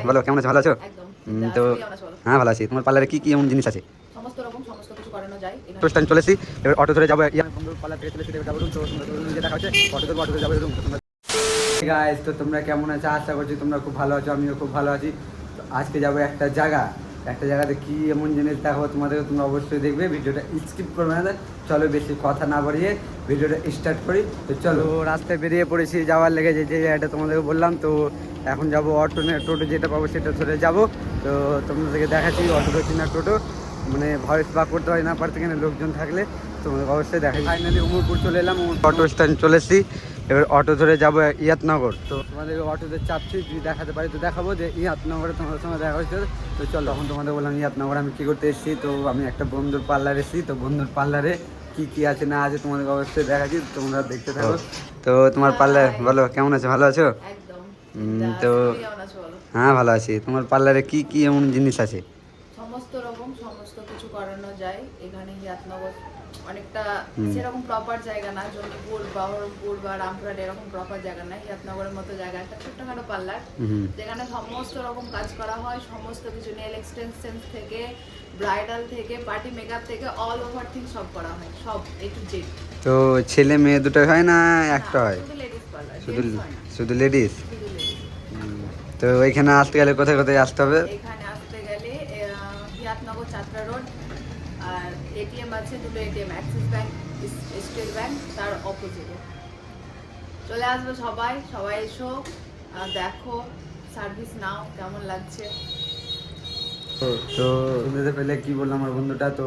বলো কেমন আছো, ভালো আছো? একদম তো হ্যাঁ ভালো আছি। তোমার পার্লারে কি কি এমন জিনিস আছে? সমস্ত রকম সমস্ত কিছু করানো যায় অটো স্ট্যান্ড চলে এসেছি, এবার অটো ধরে যাবো। বন্ধুর পার্লার থেকে চলে এসেছি, এবার যাবো রুম। তো তোমরা রুম যে দেখা হচ্ছে অটো ধরবো, অটো ধরে যাবো রুম। তো তোমরা গাইস, তো তোমরা কেমন আছো? আশা করছি তোমরা খুব ভালো আছো, আমিও খুব ভালো আছি। তো আজকে যাবো একটা জায়গাতে কি এমন জিনিস দেখাবো তোমাদেরকে, তোমরা অবশ্যই দেখবে, ভিডিওটা স্কিপ করবে না। চলো বেশি কথা না বাড়িয়ে ভিডিওটা স্টার্ট করি। তো চলো, রাস্তায় বেরিয়ে পড়েছি যাওয়ার লেগে, যে জায়গাটা তোমাদেরকে বললাম। তো এখন যাবো অটো, টোটো যেটা পাবো সেটা ধরে যাবো। তো তোমাদেরকে দেখাচ্ছি অটো ধরছি না টোটো, মানে ভয়েস বা করতে হয় না পারতে, কেন লোকজন থাকলে তোমাদের অবশ্যই দেখাই। ফাইনালি উমরপুর চলে এলাম, অটো স্ট্যান্ড চলে এসেছি, এবার অটো ধরে যাবো ইয়াতনগর। তো তোমাদের অটোতে চাপছি, যদি দেখাতে পারি তো দেখাবো যে ইয়াতনগরে তোমাদের সঙ্গে দেখা হচ্ছে। তো চলো, তখন তোমাদের বললাম ইয়াতনগর আমি কী করতে এসেছি। তো আমি একটা বন্ধুর পার্লারে এসেছি, তো বন্ধুর পার্লারে কি কি আছে না আছে তোমাদের অবশ্যই দেখাচ্ছি, তোমরা দেখতে থাকো। তো তোমার পার্লার বলো কেমন আছো, ভালো আছো? একদম। তো তুমি কেমন আছো বলো? হ্যাঁ ভালো আছি। তোমার পার্লারে কি কি এমন জিনিস আছে? সমস্ত রকম সমস্ত কিছু করানো যায় এখানে হিয়াতনগর। অনেকটা সেরকম প্রপার জায়গা না, জঙ্গিপুর বহরমপুর বা রামপুরহাট এরকম প্রপার জায়গা না, হিয়াতনগরের মতো জায়গা, একটা ছোট্টখাটো পার্লার যেখানে সমস্ত রকম কাজ করা হয়। সমস্ত কিছু নেল এক্সটেনশন থেকে ব্রাইডাল থেকে পার্টি মেকআপ থেকে অল ওভার থিং সব করা হয়, সব এ টু জেড। তো ছেলে মেয়ে দুটো হয় না একটা হয়? শুধু লেডিস পার্লার, শুধু হয় না, শুধু লেডিস? শুধু লেডিস। তো ওইখানে আসতে গেলে কোথায় কোথায় আসতে হবে? এখানে আসতে গেলে হিয়াতনগর চাতরা রোড, আর এটিএম আছে দুটো ATM, Axis bank, state bank, তার অপোজিটে চলে আসবে। সবাই এসো, দেখো, সার্ভিস নাও, কেমন লাগছে। তো শুনতে পেলে কি বললাম আমার বন্ধুটা, তো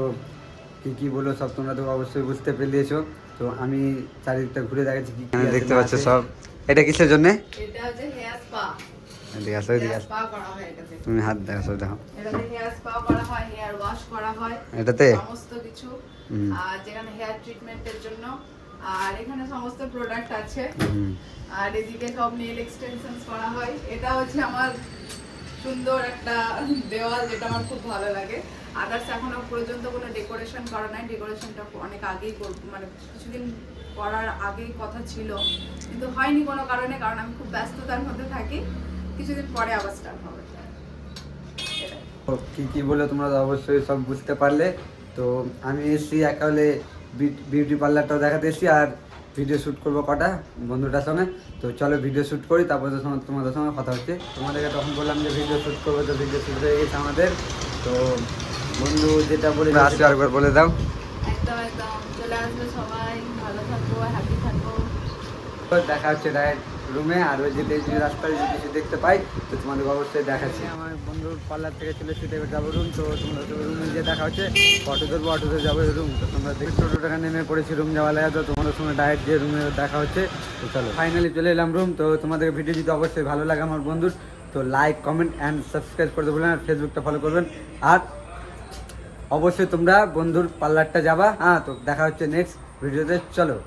কি বললো সব তোমরা তো অবশ্যই বুঝতে পেরেছো। তো আমি চারিদিকটা ঘুরে দেখাচ্ছি কি দেখতে পাচ্ছ সব। এটা কিসের জন্য? এটা হচ্ছে হেয়ার স্পা। স্পা করা হয় এটাতে। তুমি হাত দেখো, দেখো এটাতে হেয়ার স্পা করা হয়, হেয়ার ওয়াশ করা হয়, এটাতে সমস্ত কিছু। আর যেখানে হেয়ার ট্রিটমেন্টের জন্য, আর এখানে সমস্ত প্রোডাক্ট আছে। আর এদিকে সব নেল এক্সটেনশনস করা হয়। এটা হচ্ছে আমার সুন্দর একটা দেওয়াল, যেটা আমার খুব ভালো লাগে। আদার্স এখনো পর্যন্ত কোনো ডেকোরেশন করা নাই, ডেকোরেশনটা অনেক আগেই মানে কিছুদিন করার আগেই কথা ছিল, কিন্তু হয়নি কোনো কারণে, কারণ আমি খুব ব্যস্ততার মধ্যে থাকি। কিছুদিন পরে আবার স্টার্ট হবে। কি বলে তোমরা তো অবশ্যই সব বুঝতে পারলে। তো আমি এসেছি একালে বিউটি পার্লারটাও দেখাতে এসেছি, আর ভিডিও শ্যুট করবো কটা বন্ধুটার সঙ্গে। তো চলো ভিডিও শ্যুট করি, তারপর তোমাদের সঙ্গে কথা হচ্ছে। তোমাদেরকে তখন বললাম যে ভিডিও শ্যুট করবো, তো ভিডিও শ্যুট হয়ে গেছে আমাদের। তো বন্ধু যেটা বলে আসবে আরেকবার বলে দাও। একদম একদম চলে আসবে সবাই, ভালো থাকো, হ্যাপি থাকো। দেখা হচ্ছে ডাইরেক্ট রুমে। আর ওই যে রাস্তায় যদি কিছু দেখতে পাই তো তোমাদের অবশ্যই দেখাচ্ছি। আমার বন্ধুর পার্লার থেকে চলে এসেছি, এবার যাবো রুম। তো তোমরা রুমে যে দেখা হচ্ছে অটো ধরবো, অটো ধরে যাবো রুম। তো তোমরা দেখি টোটো টাকা নেমে পড়েছি রুম যাওয়া লাগে। তো তোমাদের সঙ্গে ডাইরেক্ট যে রুমে দেখা হচ্ছে। তো চলো ফাইনালি চলে এলাম রুম। তো তোমাদের ভিডিও যদি অবশ্যই ভালো লাগে আমার বন্ধুর, তো লাইক কমেন্ট অ্যান্ড সাবস্ক্রাইব করতে বলবেন, আর ফেসবুকটা ফলো করবেন। আর অবশ্যই তোমরা বন্ধুর পার্লারটা যাবা। হ্যাঁ, তো দেখা হচ্ছে নেক্সট ভিডিওতে, চলো।